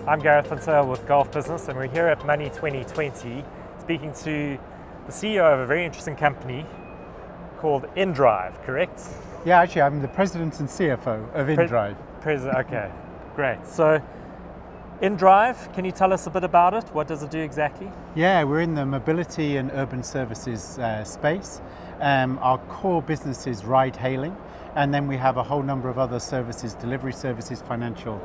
I'm Gareth Hunter with Golf Business, and we're here at Money 2020 speaking to the CEO of a very interesting company called inDrive, correct? Yeah, actually I'm the President and CFO of inDrive. Okay, great. So inDrive, can you tell us a bit about it? What does it do exactly? Yeah, we're in the mobility and urban services space. Our core business is ride hailing, and then we have a whole number of other services, delivery services, financial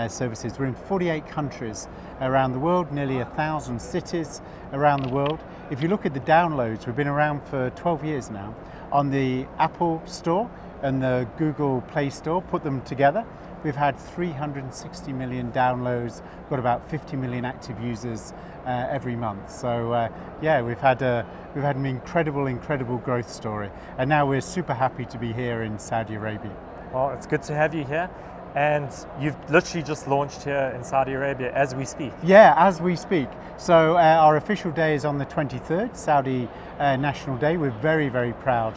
services. We're in 48 countries around the world, nearly 1,000 cities around the world. If you look at the downloads, we've been around for 12 years now on the Apple Store and the Google Play Store, put them together. We've had 360 million downloads, got about 50 million active users every month. So yeah, we've had an incredible growth story, and now we're super happy to be here in Saudi Arabia. Well, it's good to have you here, and you've literally just launched here in Saudi Arabia as we speak. Yeah, as we speak. So our official day is on the 23rd, Saudi National Day. We're very proud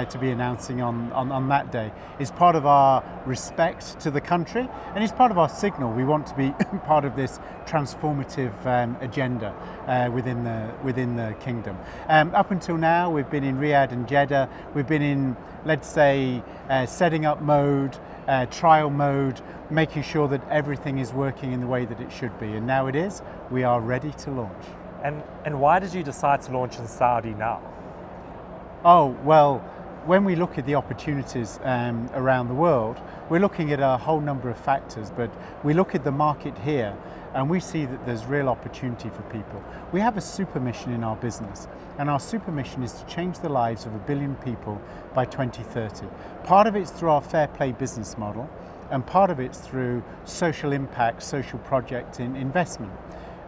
to be announcing on that day. It's part of our respect to the country, and it's part of our signal. We want to be part of this transformative agenda within the kingdom. Up until now, we've been in Riyadh and Jeddah. We've been in, let's say, setting up mode, trial mode, making sure that everything is working in the way that it should be. And now it is. We are ready to launch. And why did you decide to launch in Saudi now? Oh, well, when we look at the opportunities around the world, we're looking at a whole number of factors, but we look at the market here and we see that there's real opportunity for people. We have a super mission in our business, and our super mission is to change the lives of 1 billion people by 2030. Part of it's through our fair play business model, and part of it's through social impact, social project investment.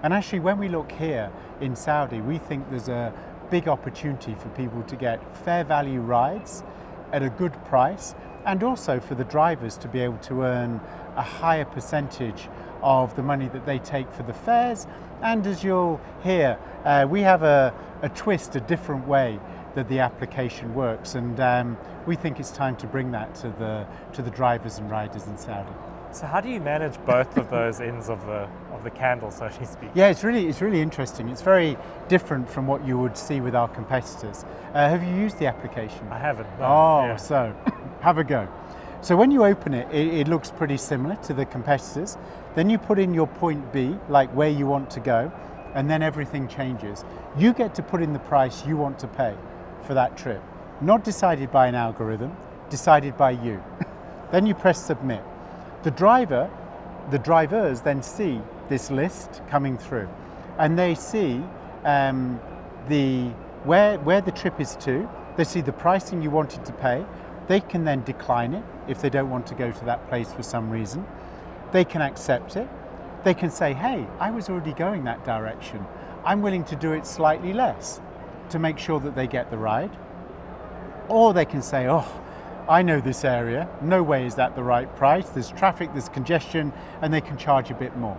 And actually, when we look here in Saudi, we think there's a big opportunity for people to get fair value rides at a good price, and also for the drivers to be able to earn a higher percentage of the money that they take for the fares. And as you'll hear, we have a twist, a different way that the application works, and we think it's time to bring that to the drivers and riders in Saudi. So how do you manage both of those ends of the candle, so to speak? Yeah, it's really interesting. It's very different from what you would see with our competitors. Have you used the application? I haven't. No. Oh, yeah. So have a go. So when you open it, it looks pretty similar to the competitors. Then you put in your point B, like where you want to go, and then everything changes. You get to put in the price you want to pay for that trip. Not decided by an algorithm, decided by you. Then you press submit. The drivers then see this list coming through, and they see where the trip is to. They see the pricing you wanted to pay. They can then decline it if they don't want to go to that place for some reason. They can accept it. They can say, hey, I was already going that direction. I'm willing to do it slightly less to make sure that they get the ride. Or they can say, oh, I know this area, no way is that the right price, there's traffic, there's congestion, and they can charge a bit more.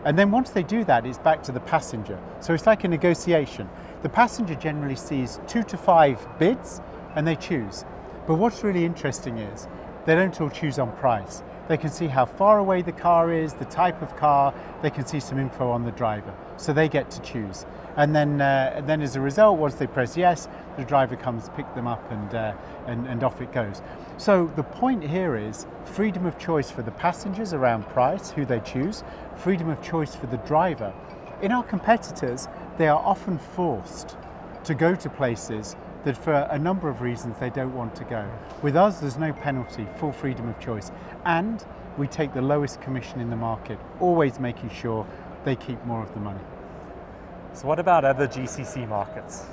And then once they do that, it's back to the passenger. So it's like a negotiation. The passenger generally sees 2 to 5 bids and they choose. But what's really interesting is they don't all choose on price. They can see how far away the car is, the type of car, they can see some info on the driver. So they get to choose. And then as a result, once they press yes, the driver comes, pick them up, and off it goes. So the point here is freedom of choice for the passengers around price, who they choose, freedom of choice for the driver. In our competitors, they are often forced to go to places that for a number of reasons they don't want to go. With us, there's no penalty, full freedom of choice. And we take the lowest commission in the market, always making sure they keep more of the money. So what about other GCC markets?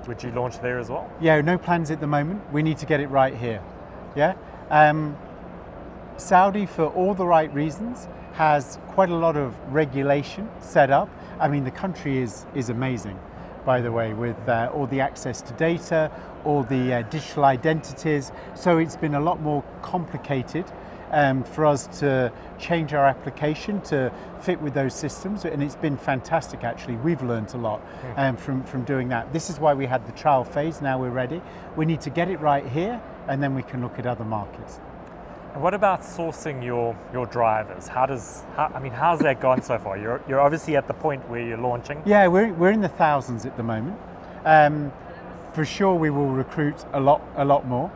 Would you launch there as well? Yeah, no plans at the moment. We need to get it right here. Yeah. Saudi, for all the right reasons, has quite a lot of regulation set up. I mean, the country is amazing, by the way, with all the access to data, all the digital identities. So it's been a lot more complicated for us to change our application to fit with those systems, and it's been fantastic actually. We've learned a lot from doing that. This is why we had the trial phase. Now we're ready. We need to get it right here, and then we can look at other markets. And what about sourcing your drivers? How's that gone so far? You're obviously at the point where you're launching. Yeah, we're in the thousands at the moment. For sure, we will recruit a lot more.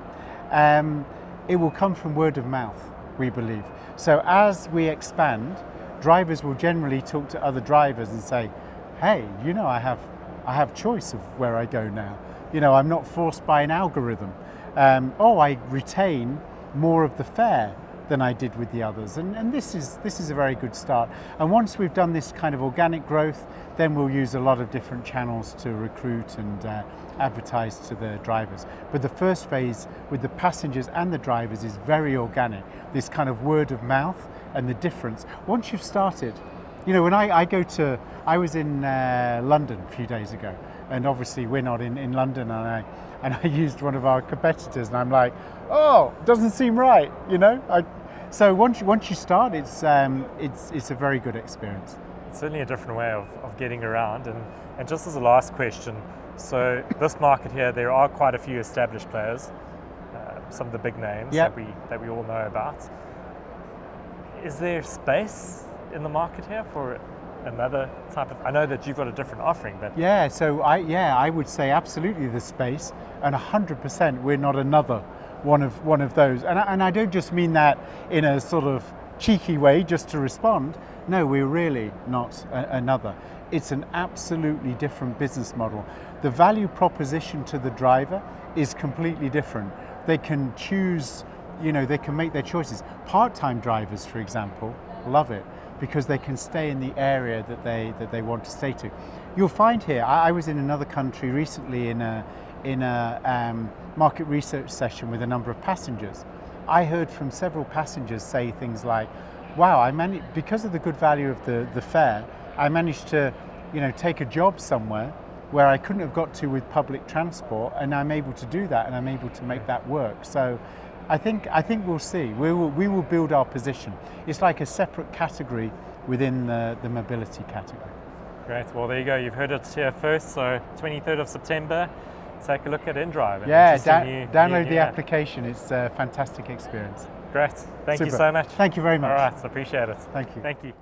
It will come from word of mouth, we believe. So as we expand, drivers will generally talk to other drivers and say, "Hey, I have choice of where I go now. I'm not forced by an algorithm. I retain more of the fare than I did with the others." And this is a very good start. And once we've done this kind of organic growth, then we'll use a lot of different channels to recruit and advertise to the drivers. But the first phase with the passengers and the drivers is very organic. This kind of word of mouth and the difference. Once you've started, when I was in London a few days ago, and obviously we're not in London, and I used one of our competitors, and I'm like, oh, doesn't seem right, So once you start, it's a very good experience. It's certainly a different way of getting around. And just as a last question, so this market here, there are quite a few established players, some of the big names Yep. that we all know about. Is there space in the market here for another type of? I know that you've got a different offering, but Yeah, so I would say absolutely there's space, and 100% we're not another one of those. And I don't just mean that in a sort of cheeky way just to respond. No, we're really not another. It's an absolutely different business model. The value proposition to the driver is completely different. They can choose, they can make their choices. Part-time drivers, for example, love it because they can stay in the area that they want to stay to. You'll find here, I was in another country recently in a market research session with a number of passengers. I heard from several passengers say things like, wow, because of the good value of the fare, I managed to take a job somewhere where I couldn't have got to with public transport, and I'm able to do that, and I'm able to make that work. So I think we'll see. We will build our position. It's like a separate category within the mobility category. Great. Well, there you go. You've heard it here first. So 23rd of September, take a look at inDrive. Yeah, download the application. It's a fantastic experience. Great. Thank you Super. so much. Thank you very much. All right. Appreciate it. Thank you. Thank you.